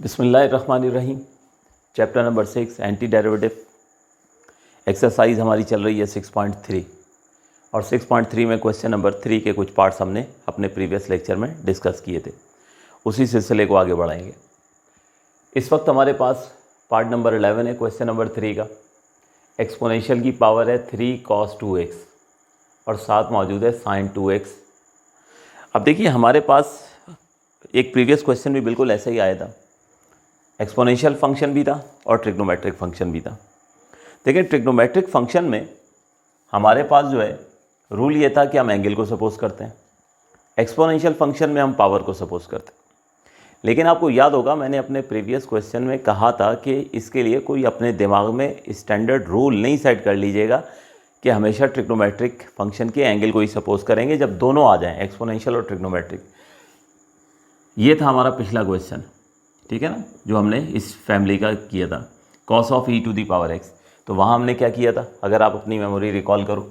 बिस्मिल्लाहिर्रहमानिर्रहीम। Chapter number 6 anti derivative exercise हमारी चल रही है 6.3 और 6.3 में क्वेश्चन नंबर 3 के कुछ पार्ट्स हमने अपने प्रीवियस लेक्चर में डिस्कस किए थे। उसी सिलसिले को आगे बढ़ाएंगे। इस वक्त हमारे पास पार्ट नंबर 11 है क्वेश्चन नंबर 3 का। एक्सपोनेंशियल की पावर है 3 cos 2x और साथ मौजूद है sin 2x। अब देखिए हमारे पास एक प्रीवियस क्वेश्चन भी बिल्कुल ऐसा ही आया था। एक्सपोनेंशियल फंक्शन भी था और ट्रिग्नोमेट्रिक फंक्शन भी था। देखिए ट्रिग्नोमेट्रिक फंक्शन में हमारे पास जो है रूल ये था कि हम एंगल को सपोज करते हैं, एक्सपोनेंशियल फंक्शन में हम पावर को सपोज करते हैं। लेकिन आपको याद होगा मैंने अपने प्रीवियस क्वेश्चन में कहा था कि इसके लिए कोई अपने दिमाग में स्टैंडर्ड रूल नहीं सेट कर लीजिएगा कि हमेशा ट्रिग्नोमेट्रिक फंक्शन के एंगल को ही सपोज करेंगे जब दोनों आ जाएं, एक्सपोनेंशियल और ट्रिग्नोमेट्रिक। ये था हमारा पिछला क्वेश्चन, ठीक है ना, जो हमने इस फैमिली का किया था cos of e to the power x। तो वहाँ हमने क्या किया था, अगर आप अपनी मेमोरी रिकॉल करो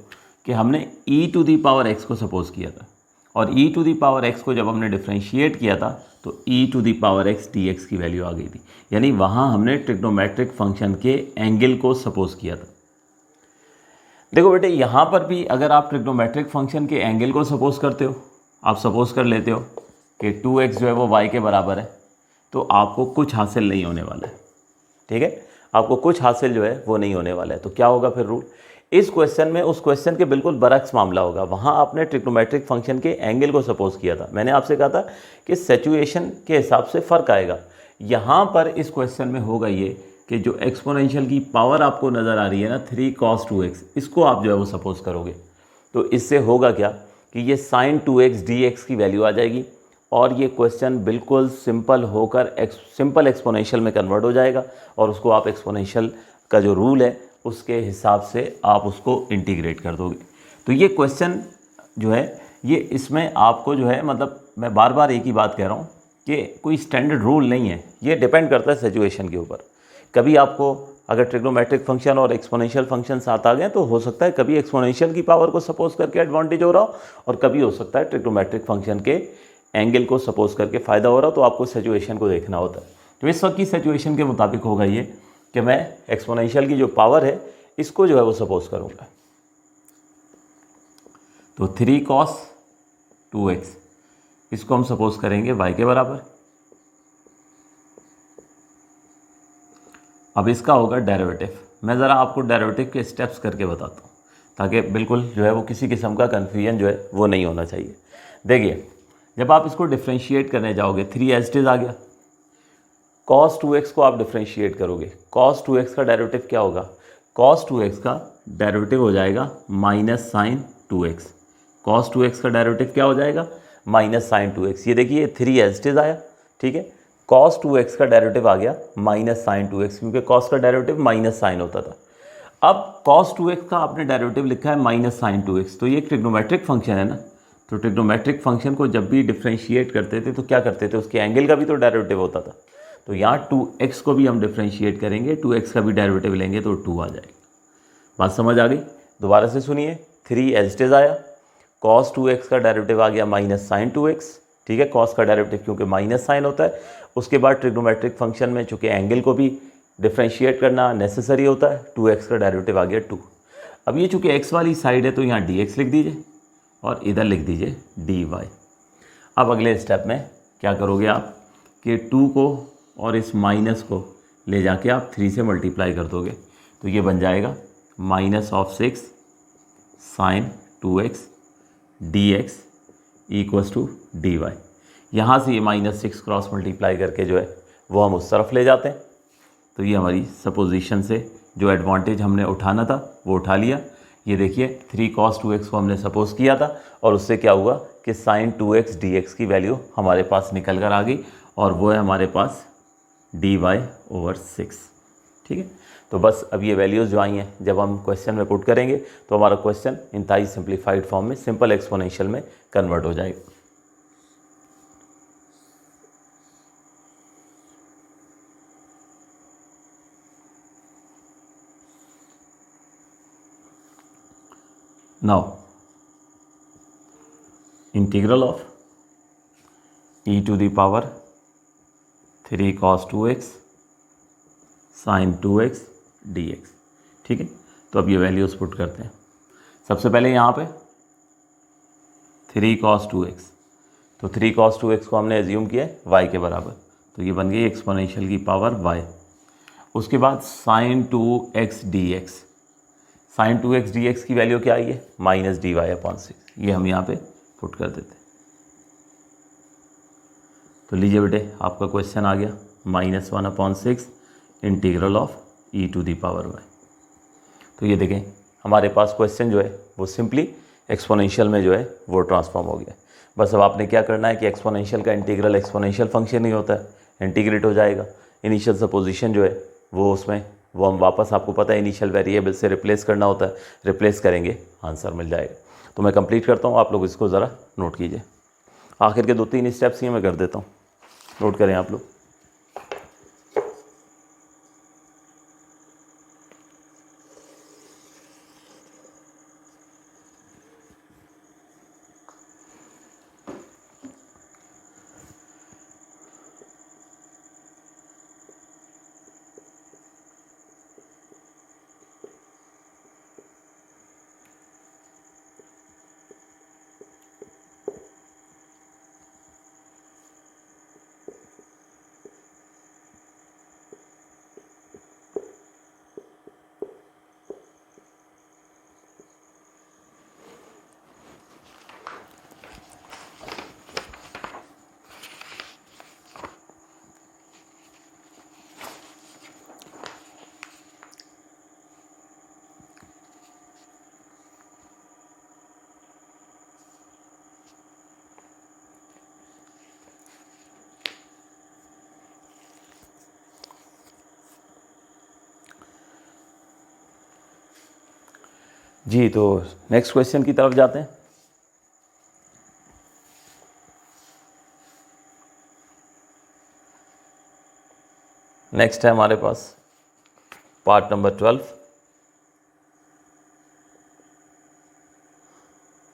कि हमने e to the power x को सपोज किया था और e to the power x को जब हमने डिफ्रेंशिएट किया था तो e to the power x dx की वैल्यू आ गई थी। यानी वहाँ हमने ट्रिग्नोमेट्रिक फंक्शन के एंगल को सपोज किया था। देखो बेटे यहाँ पर भी अगर आप ट्रिग्नोमेट्रिक फंक्शन के एंगल को सपोज करते हो, आप सपोज कर लेते हो कि 2x जो है वो y के बराबर है, तो आपको कुछ हासिल नहीं होने वाला है, ठीक है, आपको कुछ हासिल जो है वो नहीं होने वाला है। तो क्या होगा फिर रूल, इस क्वेश्चन में उस क्वेश्चन के बिल्कुल बरक्स मामला होगा। वहाँ आपने ट्रिग्नोमेट्रिक फंक्शन के एंगल को सपोज किया था। मैंने आपसे कहा था कि सिचुएशन के हिसाब से फ़र्क आएगा। यहाँ पर इस क्वेश्चन में होगा ये कि जो एक्सपोनेंशियल की पावर आपको नज़र आ रही है ना 3 cos 2x, इसको आप जो है वो सपोज करोगे तो इससे होगा क्या कि ये sin 2x dx की वैल्यू आ जाएगी और ये क्वेश्चन बिल्कुल सिंपल होकर सिंपल एक्सपोनेंशियल में कन्वर्ट हो जाएगा और उसको आप एक्सपोनेंशियल का जो रूल है उसके हिसाब से आप उसको इंटीग्रेट कर दोगे। तो ये क्वेश्चन जो है ये इसमें आपको जो है मतलब मैं बार बार एक ही बात कह रहा हूँ कि कोई स्टैंडर्ड रूल नहीं है, ये डिपेंड करता है सिचुएशन के ऊपर। कभी आपको अगर ट्रिग्नोमेट्रिक फंक्शन और एक्सपोनेंशियल फंक्शन साथ आ गए तो हो सकता है कभी एक्सपोनेंशियल की पावर को सपोज करके एडवांटेज हो रहा हो और कभी हो सकता है ट्रिग्नोमेट्रिक फंक्शन के एंगल को सपोज करके फ़ायदा हो रहा हो। तो आपको सिचुएशन को देखना होता है। तो इस वक्त की सिचुएशन के मुताबिक होगा ये कि मैं एक्सपोनेंशियल की जो पावर है इसको जो है वो सपोज करूँगा। तो 3 cos 2x इसको हम सपोज करेंगे y के बराबर। अब इसका होगा डेरिवेटिव। मैं ज़रा आपको डेरिवेटिव के स्टेप्स करके बताता हूँ ताकि बिल्कुल जो है वो किसी किस्म का कन्फ्यूजन जो है वो नहीं होना चाहिए। देखिए जब आप इसको डिफ्रेंशिएट करने जाओगे 3 एज इट इज़ आ गया, cos 2x को आप डिफ्रेंशिएट करोगे, cos 2x का डेरिवेटिव क्या होगा, cos 2x का डेरिवेटिव हो जाएगा minus sin 2x। cos 2x का डेरिवेटिव क्या हो जाएगा, माइनस sin 2x। ये देखिए 3 एज इट इज़ आया, ठीक है, cos 2x का डेरिवेटिव आ गया माइनस sin 2x, क्योंकि cos का डेरिवेटिव माइनस साइन होता था। अब cos 2x का आपने डेरिवेटिव लिखा है माइनस sin 2x, तो ये एक ट्रिग्नोमेट्रिक फंक्शन है ना। तो ट्रिग्नोमेट्रिक फंक्शन को जब भी डिफ्रेंशिएट करते थे तो क्या करते थे, उसके एंगल का भी तो डेरिवेटिव होता था। तो यहाँ 2x को भी हम डिफ्रेंशिएट करेंगे, 2x का भी डेरिवेटिव लेंगे तो 2 आ जाएगा। बात समझ आ गई, दोबारा से सुनिए। 3 एज इट इज़ आया, cos 2x का डेरिवेटिव आ गया माइनस sin 2x, ठीक है, cos का डेरिवेटिव क्योंकि माइनस साइन होता है। उसके बाद ट्रिग्नोमेट्रिक फंक्शन में चूँकि एंगल को भी डिफ्रेंशिएट करना नेसेसरी होता है, 2x का डेरिवेटिव आ गया 2। अब ये चूँकि x वाली साइड है तो यहाँ dx लिख दीजिए और इधर लिख दीजिए dy। अब अगले स्टेप में क्या करोगे आप कि 2 को और इस माइनस को ले जाके आप 3 से मल्टीप्लाई कर दोगे तो ये बन जाएगा minus of 6 sin 2x dx equals to dy। यहाँ से ये माइनस 6 क्रॉस मल्टीप्लाई करके जो है वो हम उस तरफ ले जाते हैं। तो ये हमारी सपोजिशन से जो एडवांटेज हमने उठाना था वो उठा लिया। ये देखिए 3 cos 2x को हमने सपोज किया था और उससे क्या हुआ कि sin 2x dx की वैल्यू हमारे पास निकल कर आ गई और वो है हमारे पास dy/6, ठीक है। तो बस अब ये वैल्यूज़ जो आई हैं जब हम क्वेश्चन में पुट करेंगे तो हमारा क्वेश्चन इंतहाई सिंप्लीफाइड फॉर्म में सिंपल एक्सपोनेंशियल में कन्वर्ट हो जाएगा। Now, integral of e to the power 3 cos 2x sin 2x dx। ठीक है, तो अब ये वैल्यूज़ पुट करते हैं। सबसे पहले यहाँ पे 3 cos 2x, तो 3 cos 2x को हमने एज्यूम किया है y के बराबर, तो ये बन गई एक्सपोनेंशियल की पावर y। उसके बाद sin 2x dx, sin 2x dx की वैल्यू क्या आई है, -dy/6। ये हम यहाँ पे पुट कर देते हैं। तो लीजिए बेटे, आपका क्वेश्चन आ गया -1/6 इंटीग्रल ऑफ e⁻y। तो ये देखें, हमारे पास क्वेश्चन जो है वो सिंपली एक्सपोनेंशियल में जो है वो ट्रांसफॉर्म हो गया। बस अब आपने क्या करना है कि एक्सपोनेंशियल का इंटीग्रल एक्सपोनेंशियल फंक्शन ही होता है, इंटीग्रेट हो जाएगा। इनिशियल सपोजिशन जो है वो उसमें वो हम वापस, आपको पता है इनिशियल वेरिएबल से रिप्लेस करना होता है, रिप्लेस करेंगे आंसर मिल जाएगा। तो मैं कंप्लीट करता हूँ, आप लोग इसको ज़रा नोट कीजिए। आखिर के 2-3 स्टेप्स ही मैं कर देता हूँ, नोट करें आप लोग। जी, तो नेक्स्ट क्वेश्चन की तरफ जाते हैं। नेक्स्ट है हमारे पास part number 12,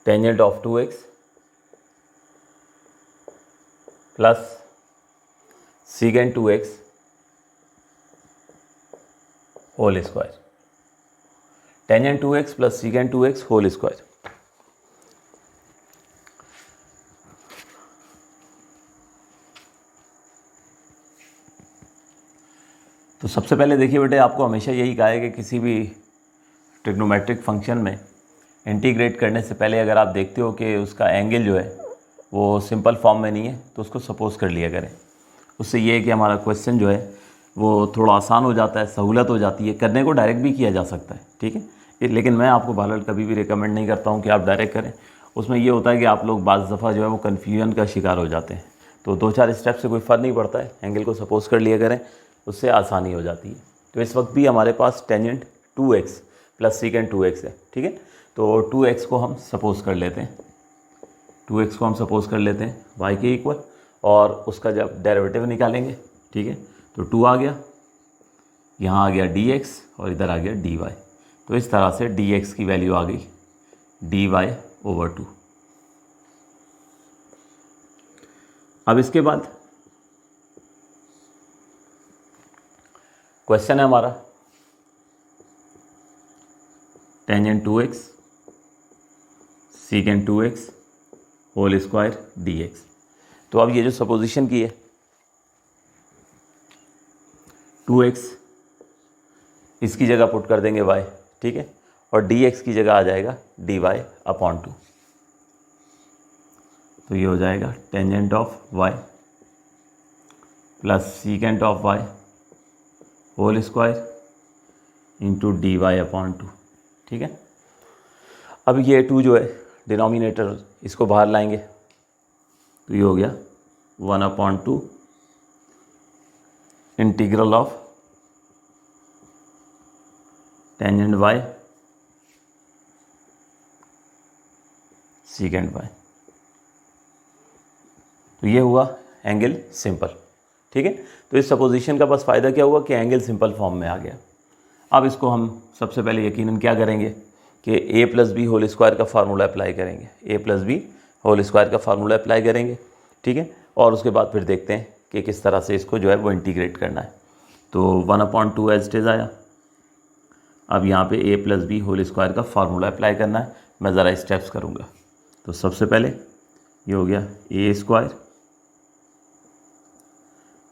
tangent of 2x plus secant 2x whole square. Tangent 2x plus secant 2x whole square. तो सबसे पहले देखिए बेटे, आपको हमेशा यही कहा है कि किसी भी ट्रिग्नोमेट्रिक फंक्शन में इंटीग्रेट करने से पहले अगर आप देखते हो कि उसका एंगल जो है वो सिंपल फॉर्म में नहीं है तो उसको सपोज कर लिया करें। उससे ये है कि हमारा क्वेश्चन जो है वो थोड़ा आसान हो जाता है, सहूलत हो जाती है। करने को डायरेक्ट भी किया जा सकता है, ठीक है, लेकिन मैं आपको बहरहाल कभी भी रिकमेंड नहीं करता हूँ कि आप डायरेक्ट करें। उसमें ये होता है कि आप लोग बाज़ दफ़ा जो है वो कन्फ्यूजन का शिकार हो जाते हैं। तो 2-4 स्टेप से कोई फ़र्क नहीं पड़ता है, एंगल को सपोज कर लिया करें, उससे आसानी हो जाती है। तो इस वक्त भी हमारे पास tangent 2x plus secant 2x है, ठीक है। तो 2x को हम सपोज कर लेते हैं, 2x को हम सपोज कर लेते हैं y के इक्वल, और उसका जब डेरिवेटिव निकालेंगे, ठीक है, तो 2 आ गया, यहाँ आ गया dx और इधर आ गया dy। तो इस तरह से dx की वैल्यू आ गई dy/2। अब इसके बाद क्वेश्चन है हमारा tangent 2x secant 2x whole square dx। तो अब ये जो सपोजिशन की है 2x, इसकी जगह पुट कर देंगे y, ठीक है, और dx की जगह आ जाएगा dy/2। तो ये हो जाएगा tangent of y plus secant of y whole square into dy/2, ठीक है। अब ये 2 जो है डिनोमिनेटर इसको बाहर लाएंगे, तो ये हो गया 1/2 integral of tangent y secant y। तो ये हुआ एंगल सिंपल, ठीक है। तो इस सपोजिशन का बस फ़ायदा क्या हुआ कि एंगल सिंपल फॉर्म में आ गया। अब इसको हम सबसे पहले यकीनन क्या करेंगे कि a+b होल स्क्वायर का फार्मूला अप्लाई करेंगे, a+b होल स्क्वायर का फार्मूला अप्लाई करेंगे, ठीक है। और उसके बाद फिर देखते हैं कि किस तरह से इसको जो है वो इंटीग्रेट करना है। तो 1/2 एज इट इज़ आया। अब यहाँ पे a + b होल स्क्वायर का फार्मूला अप्लाई करना है। मैं ज़रा स्टेप्स करूँगा। तो सबसे पहले ये हो गया a²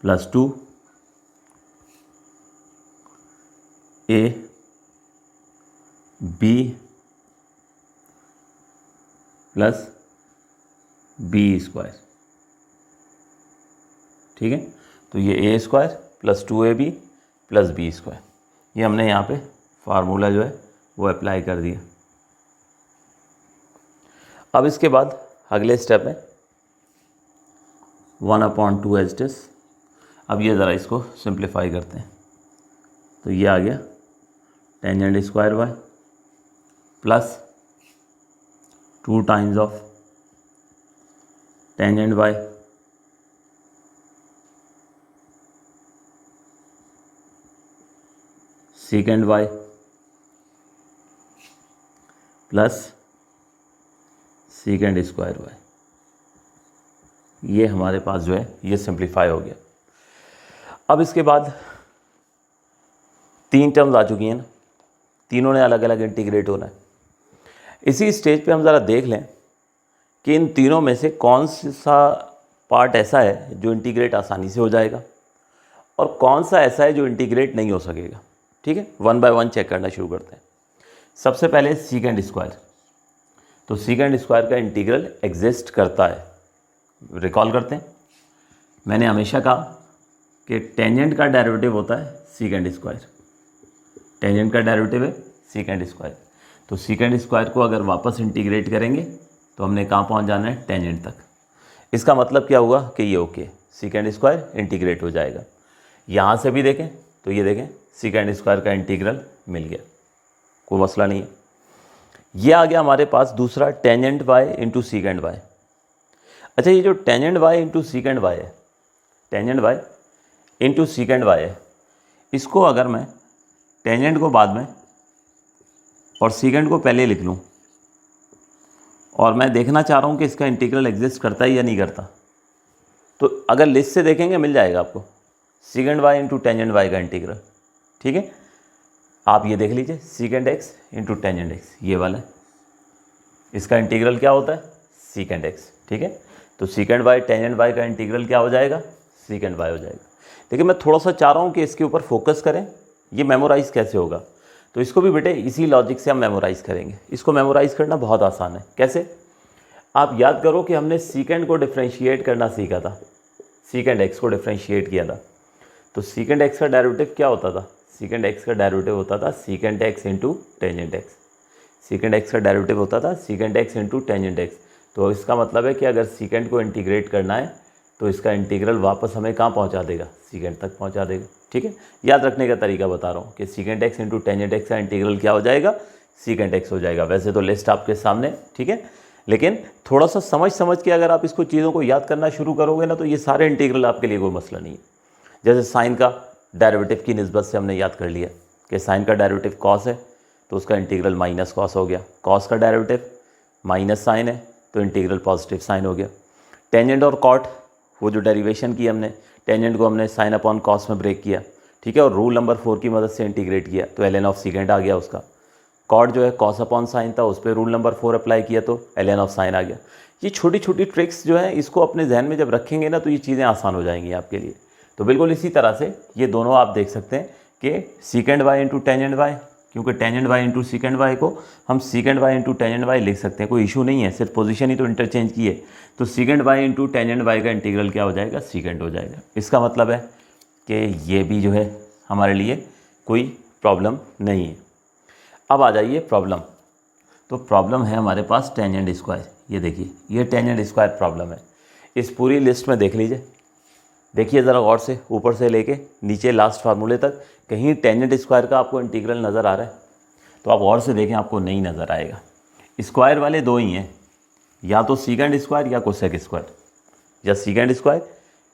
+ 2 a b + b²। ठीक है, तो ये a² + 2ab + b², ये हमने यहाँ पे फार्मूला जो है वो अप्लाई कर दिया। अब इसके बाद अगले स्टेप में 1/2 एज इट इज़। अब ये ज़रा इसको सिंप्लीफाई करते हैं। तो ये आ गया tangent square y plus 2 times of tangent y second y plus second square y। ये हमारे पास जो है ये सिंप्लीफाई हो गया। अब इसके बाद 3 टर्म्स आ चुकी हैं ना, तीनों ने अलग अलग इंटीग्रेट होना है। इसी स्टेज पे हम ज़रा देख लें कि इन तीनों में से कौन सा पार्ट ऐसा है जो इंटीग्रेट आसानी से हो जाएगा और कौन सा ऐसा है जो इंटीग्रेट नहीं हो सकेगा। ठीक है, 1 बाय 1 चेक करना शुरू करते हैं। सबसे पहले सेकेंड स्क्वायर। तो सेकेंड स्क्वायर का इंटीग्रल एग्जिस्ट करता है। रिकॉल करते हैं, मैंने हमेशा कहा कि टेंजेंट का डेरिवेटिव होता है सेकेंड स्क्वायर। टेंजेंट का डेरिवेटिव है सेकेंड स्क्वायर। तो सेकेंड स्क्वायर को अगर वापस इंटीग्रेट करेंगे तो हमने कहाँ पहुँच जाना है, टेंजेंट तक। इसका मतलब क्या हुआ कि ये ओके, सेकेंड स्क्वायर इंटीग्रेट हो जाएगा। यहाँ से भी देखें तो ये देखें सेकेंड स्क्वायर का इंटीग्रल मिल गया, कोई मसला नहीं है। ये आ गया हमारे पास दूसरा tangent y into second y। अच्छा, ये जो tangent y into second y है, tangent y into second y है, इसको अगर मैं टेंजेंट को बाद में और सेकेंड को पहले लिख लूँ और मैं देखना चाह रहा हूँ कि इसका इंटीग्रल एग्जिस्ट करता है या नहीं करता, तो अगर लिस्ट से देखेंगे मिल जाएगा आपको second y into tangent y का इंटीग्रल। ठीक है, आप ये देख लीजिए second x into tangent x, ये वाला है, इसका इंटीग्रल क्या होता है, सेकेंड x। ठीक है, तो सेकेंड y टेंजेंट y का इंटीग्रल क्या हो जाएगा, सेकेंड y हो जाएगा। देखिए मैं थोड़ा सा चाह रहा हूँ कि इसके ऊपर फोकस करें, ये मेमोराइज़ कैसे होगा। तो इसको भी बेटे इसी लॉजिक से हम मेमोराइज़ करेंगे। इसको मेमोराइज़ करना बहुत आसान है। कैसे, आप याद करो कि हमने सेकेंड को डिफ्रेंशिएट करना सीखा था, सेकेंड x को डिफ्रेंशिएट किया था। तो सेकेंड x का डेरिवेटिव क्या होता था, सेकेंड x का डेरिवेटिव होता था second x into tangent x। Second x का डेरिवेटिव होता था second x into tangent x। तो इसका मतलब है कि अगर सेकेंड को इंटीग्रेट करना है तो इसका इंटीग्रल वापस हमें कहाँ पहुँचा देगा, सेकेंड तक पहुँचा देगा। ठीक है, याद रखने का तरीका बता रहा हूँ कि second x into tangent x का इंटीग्रल क्या हो जाएगा, सेकेंड x हो जाएगा। वैसे तो लिस्ट आपके सामने, ठीक है, लेकिन थोड़ा सा समझ के अगर आप इसको चीज़ों को याद करना शुरू करोगे ना तो ये सारे इंटीग्रल आपके लिए कोई मसला नहीं है। जैसे साइन का डेरिवेटिव की निस्बत से हमने याद कर लिया कि साइन का डेरिवेटिव कॉस है तो उसका इंटीग्रल माइनस कॉस हो गया। कॉस का डेरिवेटिव माइनस साइन है तो इंटीग्रल पॉजिटिव साइन हो गया। टेंजेंट और कॉट, वो जो डेरिवेशन की हमने, टेंजेंट को हमने साइन अपॉन कॉस में ब्रेक किया, ठीक है, और रूल नंबर 4 की मदद से इंटीग्रेट किया तो ln ऑफ सेकेंड आ गया उसका। कॉट जो है कॉस अपॉन साइन था, उस पर रूल नंबर 4 अप्लाई किया तो ln ऑफ साइन आ गया। ये छोटी छोटी ट्रिक्स जो है इसको अपने जहन में जब रखेंगे ना तो ये चीज़ें आसान हो जाएंगी आपके लिए। तो बिल्कुल इसी तरह से ये दोनों आप देख सकते हैं कि second y into tangent y, क्योंकि tangent y into second y को हम second y into tangent y लिख सकते हैं, कोई इशू नहीं है, सिर्फ पोजीशन ही तो इंटरचेंज की है। तो second y into tangent y का इंटीग्रल क्या हो जाएगा, सेकेंड हो जाएगा। इसका मतलब है कि ये भी जो है हमारे लिए कोई प्रॉब्लम नहीं है। अब आ जाइए प्रॉब्लम। तो प्रॉब्लम है हमारे पास टेंजेंट स्क्वायर। ये देखिए ये टेंजेंट स्क्वायर प्रॉब्लम है। इस पूरी लिस्ट में देख लीजिए, देखिए ज़रा गौर से, ऊपर से लेके नीचे लास्ट फार्मूले तक कहीं टेंजेंट स्क्वायर का आपको इंटीग्रल नज़र आ रहा है तो आप गौर से देखें, आपको नहीं नज़र आएगा। स्क्वायर वाले दो ही हैं, या तो सेकेंड स्क्वायर या कोसेक स्क्वायर, या सेकेंड स्क्वायर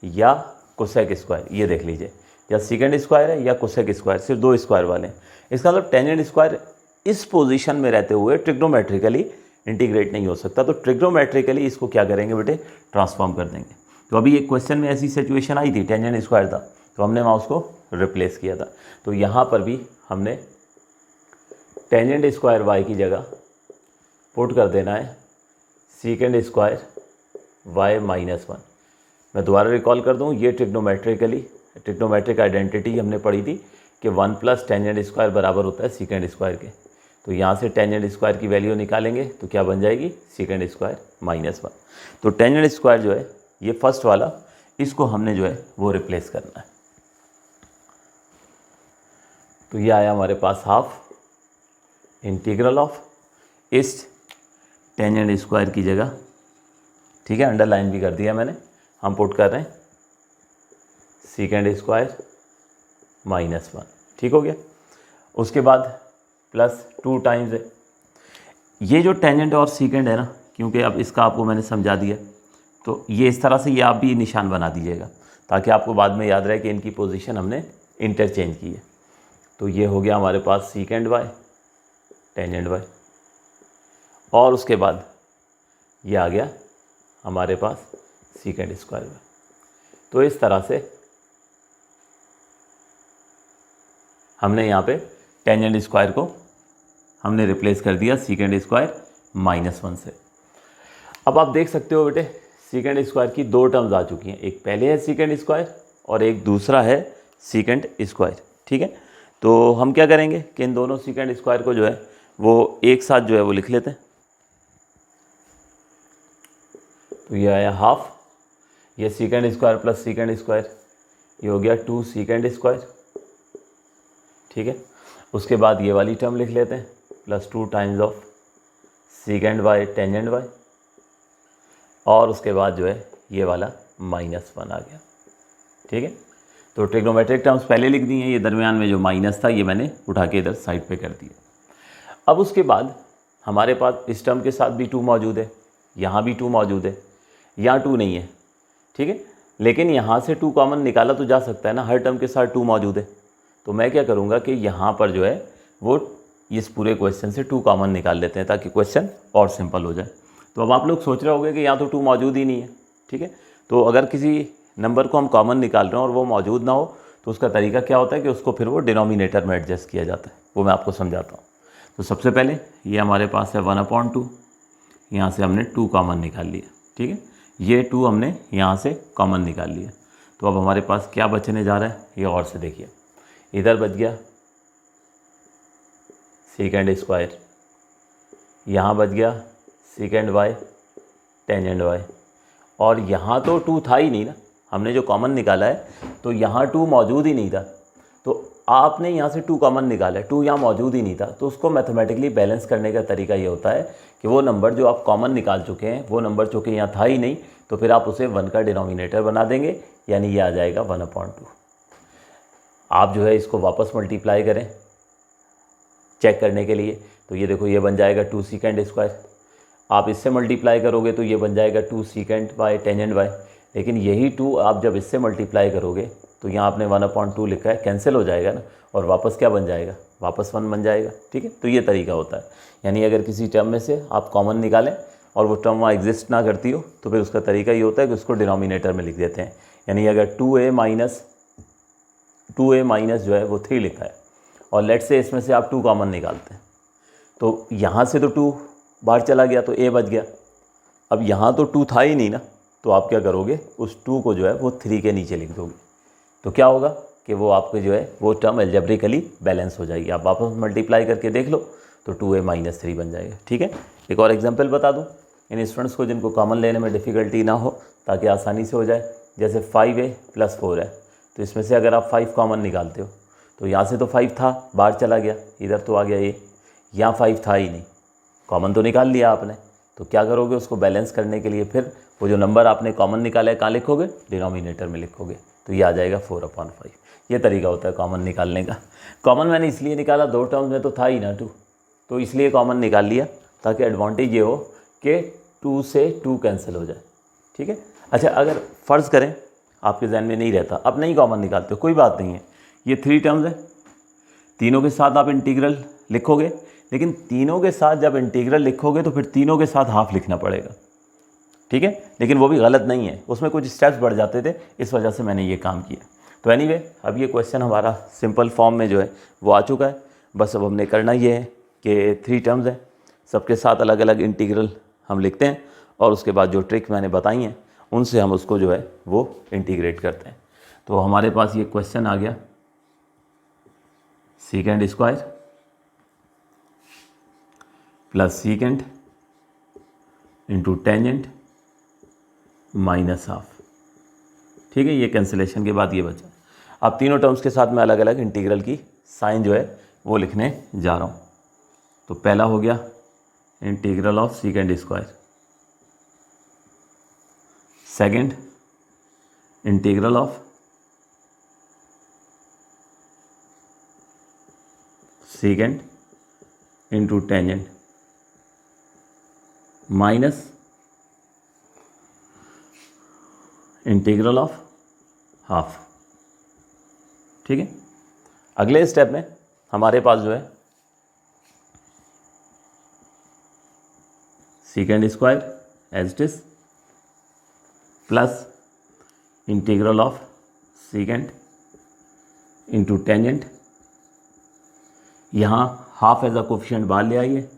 या कोसेक स्क्वायर। ये देख लीजिए, या सेकेंड स्क्वायर है या कोसेक स्क्वायर, सिर्फ दो स्क्वायर वाले हैं। इसका मतलब टेंजेंट स्क्वायर इस पोजीशन में रहते हुए ट्रिग्नोमेट्रिकली इंटीग्रेट नहीं हो सकता। तो ट्रिग्नोमेट्रिकली इसको क्या करेंगे बेटे, ट्रांसफॉर्म कर देंगे। तो अभी एक क्वेश्चन में ऐसी सिचुएशन आई थी, टेंजेंट स्क्वायर था, तो हमने वहाँ उसको रिप्लेस किया था। तो यहाँ पर भी हमने टेंजेंट स्क्वायर वाई की जगह पुट कर देना है सीकेंड स्क्वायर वाई माइनस 1। मैं दोबारा रिकॉल कर दूँ, ये ट्रिग्नोमेट्रिक आइडेंटिटी हमने पढ़ी थी कि 1 प्लस टेंजेंट स्क्वायर बराबर होता है सीकेंड स्क्वायर के। तो यहाँ से टेंजेंट स्क्वायर की वैल्यू निकालेंगे तो क्या बन जाएगी, सीकेंड स्क्वायर माइनस 1। तो टेंजेंट स्क्वायर जो है ये फर्स्ट वाला, इसको हमने जो है वो रिप्लेस करना है। तो ये आया हमारे पास हाफ इंटीग्रल ऑफ इस टेंजेंट स्क्वायर की जगह, ठीक है, अंडरलाइन भी कर दिया मैंने, हम पुट कर रहे हैं सीकेंड स्क्वायर माइनस 1, ठीक हो गया। उसके बाद प्लस 2 टाइम्स है, ये जो टेंजेंट और सीकेंड है ना, क्योंकि अब इसका आपको मैंने समझा दिया, तो ये इस तरह से ये आप भी निशान बना दीजिएगा ताकि आपको बाद में याद रहे कि इनकी पोजीशन हमने इंटरचेंज की है। तो ये हो गया हमारे पास सीकेंड वाई टेंजेंट वाई, और उसके बाद ये आ गया हमारे पास सीकेंड स्क्वायर वाई। तो इस तरह से हमने यहाँ पे टेंजेंट स्क्वायर को हमने रिप्लेस कर दिया सीकेंड स्क्वायर माइनस 1 से। अब आप देख सकते हो बेटे, सीकेंड स्क्वायर की 2 टर्म्स आ चुकी हैं, एक पहले है सीकेंड स्क्वायर और एक दूसरा है सीकेंड स्क्वायर, ठीक है। तो हम क्या करेंगे कि इन दोनों सीकेंड स्क्वायर को जो है वो एक साथ जो है वो लिख लेते हैं। तो ये आया हाफ, ये secant square plus secant square, ये हो गया 2 सीकेंड स्क्वायर, ठीक है। उसके बाद ये वाली टर्म लिख लेते हैं plus 2 times of secant y tangent y, और उसके बाद जो है ये वाला माइनस 1 आ गया, ठीक है। तो ट्रिग्नोमेट्रिक टर्म्स पहले लिख दी हैं, ये दरमियान में जो माइनस था ये मैंने उठा के इधर साइड पे कर दिया। अब उसके बाद हमारे पास इस टर्म के साथ भी 2 मौजूद है, यहाँ भी 2 मौजूद है, यहाँ 2 नहीं है, ठीक है, लेकिन यहाँ से 2 कॉमन निकाला तो जा सकता है ना, हर टर्म के साथ 2 मौजूद है। तो मैं क्या करूँगा कि यहाँ पर जो है वो इस पूरे क्वेश्चन से 2 कॉमन निकाल लेते हैं ताकि क्वेश्चन और सिंपल हो जाए। तो अब आप लोग सोच रहे होंगे कि यहाँ तो 2 मौजूद ही नहीं है, ठीक है। तो अगर किसी नंबर को हम कॉमन निकाल रहे हैं और वो मौजूद ना हो तो उसका तरीका क्या होता है कि उसको फिर वो डिनोमिनेटर में एडजस्ट किया जाता है, वो मैं आपको समझाता हूँ। तो सबसे पहले ये हमारे पास है 1/2, यहाँ से हमने 2 कॉमन निकाल लिया, ठीक है, ये 2 हमने यहाँ से कॉमन निकाल लिया। तो अब हमारे पास क्या बचने जा रहा है ये और से देखिए, इधर बच गया सीकेंड स्क्वायर, यहाँ बच गया सीकेंड वाई टेंजेंट वाई, और यहाँ तो 2 था ही नहीं ना, हमने जो कॉमन निकाला है तो यहाँ 2 मौजूद ही नहीं था। तो आपने यहाँ से 2 कॉमन निकाला है, 2 यहाँ मौजूद ही नहीं था, तो उसको मैथमेटिकली बैलेंस करने का तरीका ये होता है कि वो नंबर जो आप कॉमन निकाल चुके हैं वो नंबर चूँकि यहाँ था ही नहीं, तो फिर आप उसे 1 का डिनोमिनेटर बना देंगे, यानी ये आ जाएगा 1/2। आप जो है इसको वापस मल्टीप्लाई करें चेक करने के लिए, तो ये देखो ये बन जाएगा 2 सीकेंड स्क्वायर, आप इससे मल्टीप्लाई करोगे तो ये बन जाएगा 2 सीकेंड वाई टेंजेंट वाई, लेकिन यही 2 आप जब इससे मल्टीप्लाई करोगे तो यहाँ आपने 1/2 लिखा है, कैंसिल हो जाएगा ना, और वापस क्या बन जाएगा, वापस 1 बन जाएगा, ठीक है। तो ये तरीका होता है, यानी अगर किसी टर्म में से आप कॉमन निकालें और वो टर्म वहाँ एग्जिस्ट ना करती हो तो फिर उसका तरीका ये होता है कि उसको डिनोमिनेटर में लिख देते हैं। यानी अगर 2a माइनस जो है वो 3 लिखा है और लेट से इसमें से आप 2 कॉमन निकालते हैं, तो यहाँ से तो 2 बाहर चला गया तो a बच गया। अब यहाँ तो 2 था ही नहीं ना, तो आप क्या करोगे, उस 2 को जो है वो 3 के नीचे लिख दोगे, तो क्या होगा कि वो आपके जो है वो टर्म एल्जेब्रिकली बैलेंस हो जाएगी। आप वापस मल्टीप्लाई करके देख लो तो 2a माइनस 3 बन जाएगा, ठीक है। एक और एग्जांपल बता दूं इन स्टूडेंट्स को जिनको कॉमन लेने में डिफ़िकल्टी ना हो, ताकि आसानी से हो जाए। जैसे 5a + 4 है, तो इसमें से अगर आप 5 कॉमन निकालते हो तो यहाँ से तो 5 था, बाहर चला गया, इधर तो आ गया a, यहाँ 5 था ही नहीं, कॉमन तो निकाल लिया आपने, तो क्या करोगे, उसको बैलेंस करने के लिए फिर वो जो नंबर आपने कॉमन निकाला है कहाँ लिखोगे, डिनोमिनेटर में लिखोगे, तो ये आ जाएगा 4/5। ये तरीका होता है कॉमन निकालने का। कॉमन मैंने इसलिए निकाला, 2 टर्म्स में तो था ही ना 2, तो इसलिए कॉमन निकाल लिया ताकि एडवांटेज ये हो कि 2 से 2 कैंसिल हो जाए, ठीक है। अच्छा, अगर फ़र्ज़ करें आपके जहन में नहीं रहता, अब नहीं कॉमन निकालते, कोई बात नहीं है, ये 3 टर्म्स है, तीनों के साथ आप इंटीग्रल लिखोगे, लेकिन तीनों के साथ जब इंटीग्रल लिखोगे तो फिर तीनों के साथ हाफ लिखना पड़ेगा, ठीक है, लेकिन वो भी गलत नहीं है, उसमें कुछ स्टेप्स बढ़ जाते थे, इस वजह से मैंने ये काम किया। तो एनीवे अब ये क्वेश्चन हमारा सिंपल फॉर्म में जो है वो आ चुका है। बस अब हमने करना ये है कि 3 टर्म्स हैं, सबके साथ अलग अलग इंटीग्रल हम लिखते हैं और उसके बाद जो ट्रिक मैंने बताई हैं उनसे हम उसको जो है वो इंटीग्रेट करते हैं। तो हमारे पास ये क्वेश्चन आ गया secant square plus सीकेंड into tangent minus half. ठीक है, ये कैंसिलेशन के बाद ये बचा। अब तीनों टर्म्स के साथ मैं अलग अलग इंटीग्रल की साइन जो है वो लिखने जा रहा हूँ। तो पहला हो गया integral of secant square, second integral of secant into tangent minus integral of half. ठीक है, अगले स्टेप में हमारे पास जो है secant square as it is plus integral of secant into tangent, यहाँ हाफ एज अ कोफिशिएंट बाहर ले आइए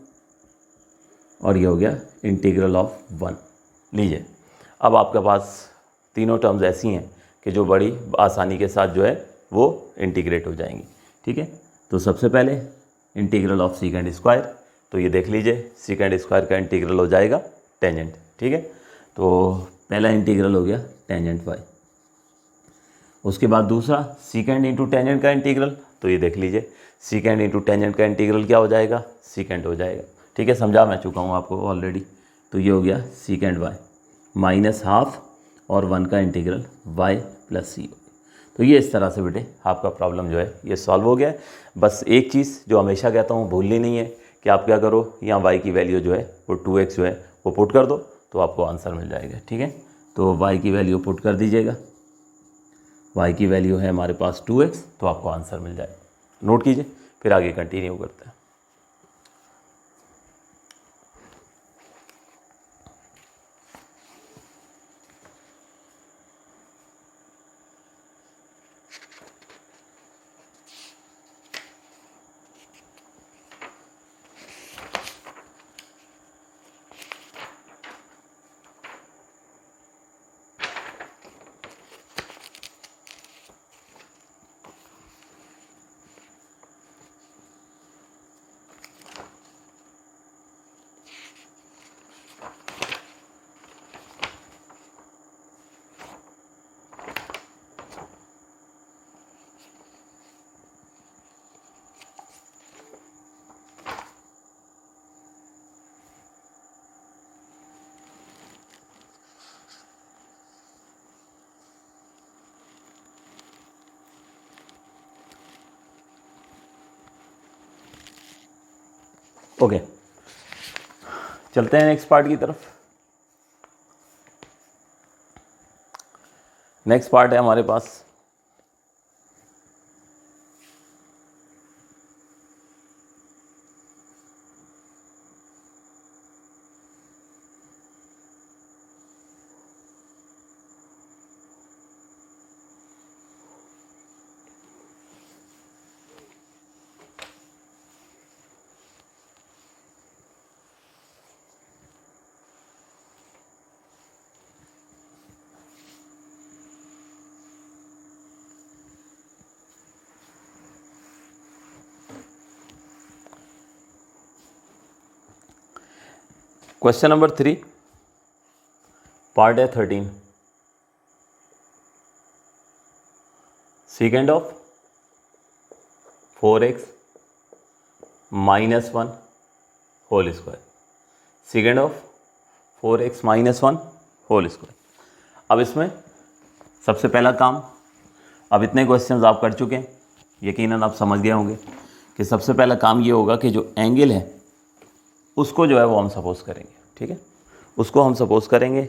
और ये हो गया इंटीग्रल ऑफ 1। लीजिए, अब आपके पास तीनों टर्म्स ऐसी हैं कि जो बड़ी आसानी के साथ जो है वो इंटीग्रेट हो जाएंगी। ठीक है, तो सबसे पहले इंटीग्रल ऑफ सीकेंड स्क्वायर, तो ये देख लीजिए सीकेंड स्क्वायर का इंटीग्रल हो जाएगा टेंजेंट। ठीक है, तो पहला इंटीग्रल हो गया टेंजेंट y। उसके बाद दूसरा सीकेंड इंटू टेंजेंट का इंटीग्रल, तो ये देख लीजिए सीकेंड इंटू टेंजेंट का इंटीग्रल क्या हो जाएगा, सीकेंड हो जाएगा। ठीक है, समझा मैं चुका हूँ आपको ऑलरेडी। तो ये हो गया सीकेंड y माइनस हाफ और 1 का इंटीग्रल y प्लस सी। तो ये इस तरह से बेटे आपका प्रॉब्लम जो है ये सॉल्व हो गया है। बस एक चीज़ जो हमेशा कहता हूँ भूलनी नहीं है कि आप क्या करो, यहाँ y की वैल्यू जो है वो 2x जो है वो पुट कर दो तो आपको आंसर मिल जाएगा। ठीक है, तो y की वैल्यू पुट कर दीजिएगा, y की वैल्यू है हमारे पास 2x, तो आपको आंसर मिल जाएगा। नोट कीजिए, फिर आगे कंटिन्यू करते हैं। ओके, चलते हैं नेक्स्ट पार्ट की तरफ। नेक्स्ट पार्ट है हमारे पास क्वेश्चन नंबर 3, पार्ट है 13। Secant of 4x minus 1 whole square, secant of 4x minus 1 whole square. अब इसमें सबसे पहला काम, अब इतने क्वेश्चंस आप कर चुके हैं, यकीनन आप समझ गए होंगे कि सबसे पहला काम ये होगा कि जो एंगल है उसको जो है वो हम सपोज करेंगे। ठीक है, उसको हम सपोज करेंगे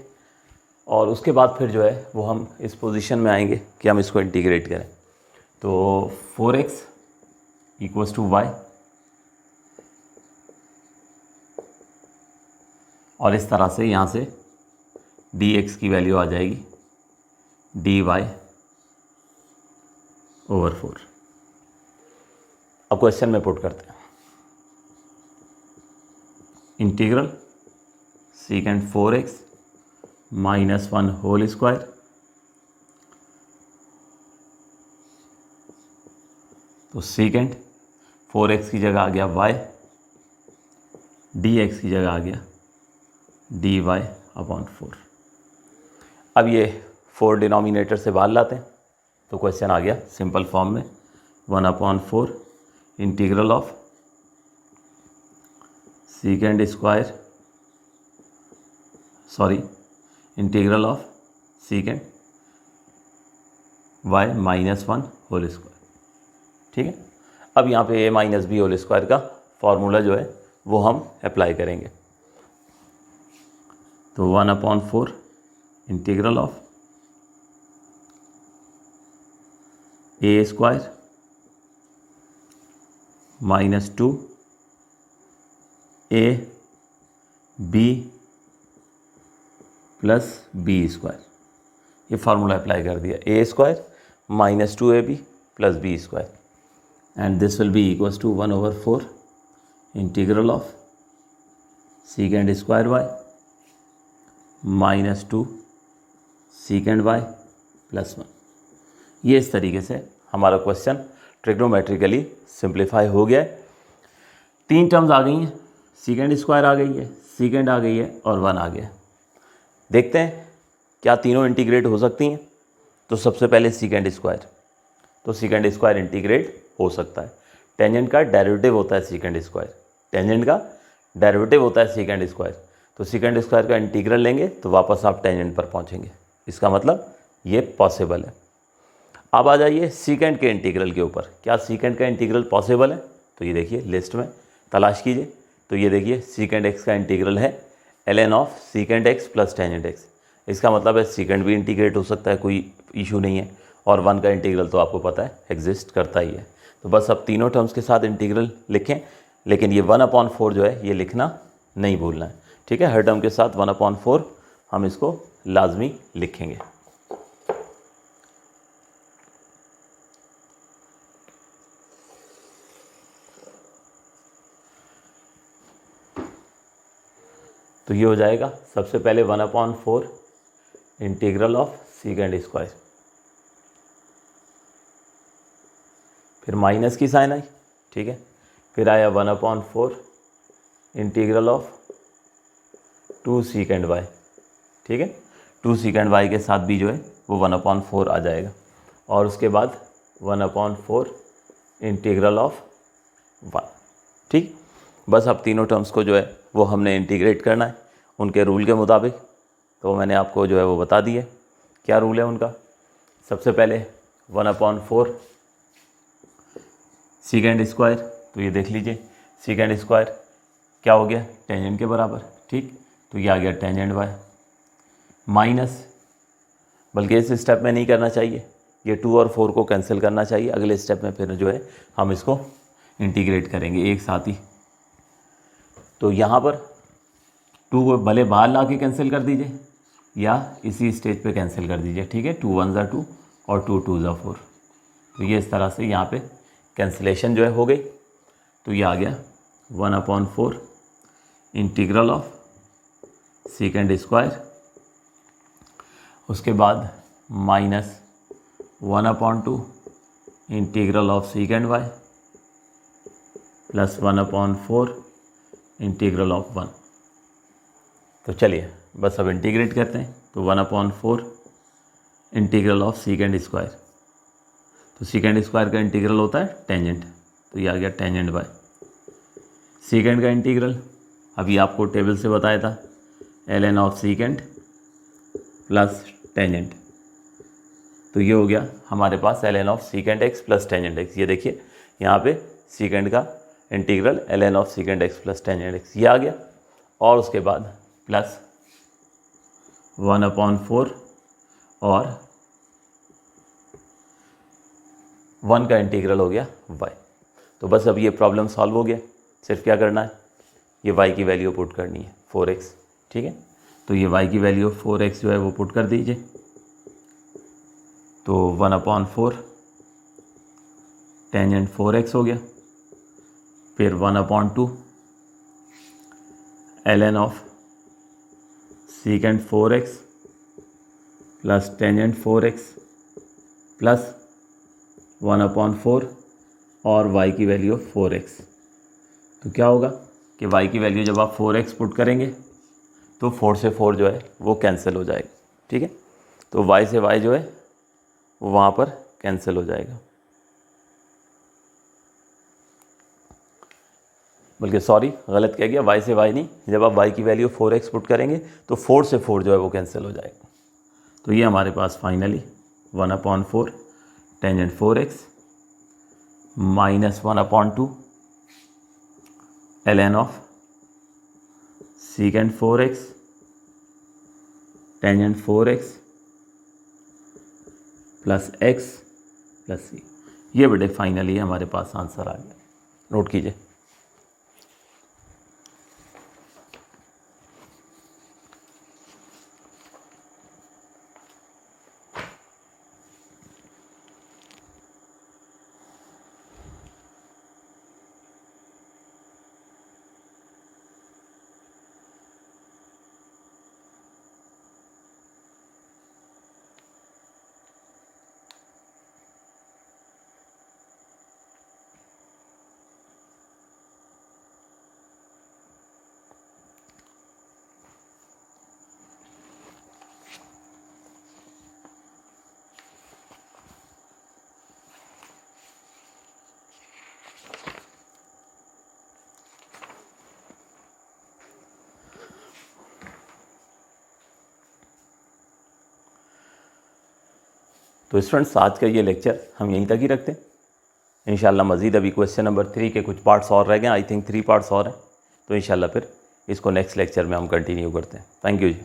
और उसके बाद फिर जो है वो हम इस पोजीशन में आएंगे कि हम इसको इंटीग्रेट करें। तो 4x इक्वल्स टू y और इस तरह से यहाँ से dx की वैल्यू आ जाएगी dy/4। अब क्वेश्चन में पुट करते हैं, इंटीग्रल सीकेंड 4x - 1 होल स्क्वायर तो सीकेंड 4x की जगह आ गया y, dx की जगह आ गया dy/4। अब ये 4 डिनोमिनेटर से बाहर लाते हैं तो क्वेश्चन आ गया सिंपल फॉर्म में 1/4 integral of secant square integral of secant y - 1 whole square. ठीक है, अब यहाँ पे a - b होल स्क्वायर का फॉर्मूला जो है वो हम अप्लाई करेंगे। तो 1/4 integral of a square -2 ab plus b square, ये फार्मूला अप्लाई कर दिया, a square -2ab plus b square and this will be equals to 1/4 integral of secant square y -2 सीकेंड y plus 1। ये इस तरीके से हमारा क्वेश्चन ट्रिग्नोमेट्रिकली सिंप्लीफाई हो गया है। 3 टर्म्स आ गई हैं, सीकेंड स्क्वायर आ गई है, सीकेंड आ गई है और 1 आ गया। देखते हैं क्या तीनों इंटीग्रेट हो सकती हैं। तो सबसे पहले सीकेंड स्क्वायर, तो सीकेंड स्क्वायर इंटीग्रेट हो सकता है। टेंजेंट का डेरिवेटिव होता है सीकेंड स्क्वायर, टेंजेंट का डेरिवेटिव होता है सीकेंड स्क्वायर। तो सीकेंड स्क्वायर का इंटीग्रल लेंगे तो वापस आप टेंजेंट पर पहुंचेंगे, इसका मतलब ये पॉसिबल है। अब आ जाइए सीकेंड के इंटीग्रल के ऊपर, क्या सीकेंड का इंटीग्रल पॉसिबल है? तो ये देखिए लिस्ट में तलाश कीजिए, तो ये देखिए सीकेंड एक्स का इंटीग्रल है ln of सीकेंड x plus tangent x. इसका मतलब है सीकेंड भी इंटीग्रेट हो सकता है, कोई इशू नहीं है। और 1 का इंटीग्रल तो आपको पता है एग्जिस्ट करता ही है। तो बस अब तीनों टर्म्स के साथ इंटीग्रल लिखें, लेकिन ये 1/4 जो है ये लिखना नहीं भूलना है। ठीक है, हर टर्म के साथ 1/4 हम इसको लाजमी लिखेंगे। तो ये हो जाएगा सबसे पहले 1/4 इंटीग्रल ऑफ सीकेंड स्क्वायर, फिर माइनस की साइन आई, ठीक है, फिर आया 1/4 इंटीग्रल ऑफ 2 सीकेंड वाई। ठीक है, 2 सीकेंड वाई के साथ भी जो है वो 1/4 आ जाएगा। और उसके बाद 1/4 इंटीग्रल ऑफ 1। ठीक, बस अब तीनों टर्म्स को जो है वो हमने इंटीग्रेट करना है उनके रूल के मुताबिक। तो मैंने आपको जो है वो बता दिया क्या रूल है उनका। सबसे पहले 1/4 सीकेंड स्क्वायर, तो ये देख लीजिए सीकेंड स्क्वायर क्या हो गया, टेंजेंट के बराबर। ठीक, तो ये आ गया टेंजेंट वाई माइनस, बल्कि इस स्टेप में नहीं करना चाहिए, ये 2 और 4 को कैंसिल करना चाहिए। अगले स्टेप में फिर जो है हम इसको इंटीग्रेट करेंगे एक साथ ही। तो यहाँ पर 2 को भले बाहर ला के कैंसिल कर दीजिए या इसी स्टेज पे कैंसिल कर दीजिए। ठीक है, 2 1 = 2 और 2 2 = 4। तो ये इस तरह से यहाँ पे कैंसिलेशन जो है हो गई। तो ये आ गया 1/4 इंटीग्रल ऑफ सीकेंड स्क्वायर, उसके बाद minus 1/2 integral of secant y plus 1/4 integral of 1। तो चलिए बस अब इंटीग्रेट करते हैं। तो 1/4 इंटीग्रल ऑफ सीकेंड स्क्वायर, तो सीकेंड स्क्वायर का इंटीग्रल होता है टेंजेंट, तो ये आ गया टेंजेंट बाय सीकेंड का इंटीग्रल। अभी आपको टेबल से बताया था ln ऑफ सीकेंड प्लस टेंजेंट, तो ये हो गया हमारे पास ln of सीकेंड x plus tangent x. ये देखिए यहाँ पे सीकेंड का integral ln of सीकेंड x plus tangent x ये आ गया। और उसके बाद प्लस 1/4 और 1 का इंटीग्रल हो गया y। तो बस अब ये प्रॉब्लम सॉल्व हो गया, सिर्फ क्या करना है, ये y की वैल्यू पुट करनी है 4x। ठीक है, तो ये y की वैल्यू 4x जो है वो पुट कर दीजिए, तो 1/4 टेंजेंट 4x हो गया, फिर 1/2 ln of secant 4x plus tangent 4x plus 1/4 और y की वैल्यू 4x। तो क्या होगा कि y की वैल्यू जब आप 4x पुट करेंगे तो 4 से 4 जो है वो कैंसिल हो जाएगा, ठीक है। तो y से y जो है वो वहाँ पर कैंसिल हो जाएगा, बल्कि सॉरी गलत कह गया, y से y नहीं, जब आप y की वैल्यू 4x पुट करेंगे तो 4 से 4 जो है वो कैंसिल हो जाएगा। तो ये हमारे पास finally 1/4 tangent 4x minus 1/2 ln of secant 4x tangent 4x plus x plus c। ये बेटे फाइनली हमारे पास आंसर आ गया, नोट कीजिए। तो स्टूडेंट्स आज का ये लेक्चर हम यहीं तक ही रखते हैं। इंशाल्लाह मज़ीद अभी क्वेश्चन नंबर 3 के कुछ पार्ट्स और रह गए, आई थिंक 3 पार्ट्स और हैं, तो इंशाल्लाह फिर इसको नेक्स्ट लेक्चर में हम कंटिन्यू करते हैं। Thank you ji.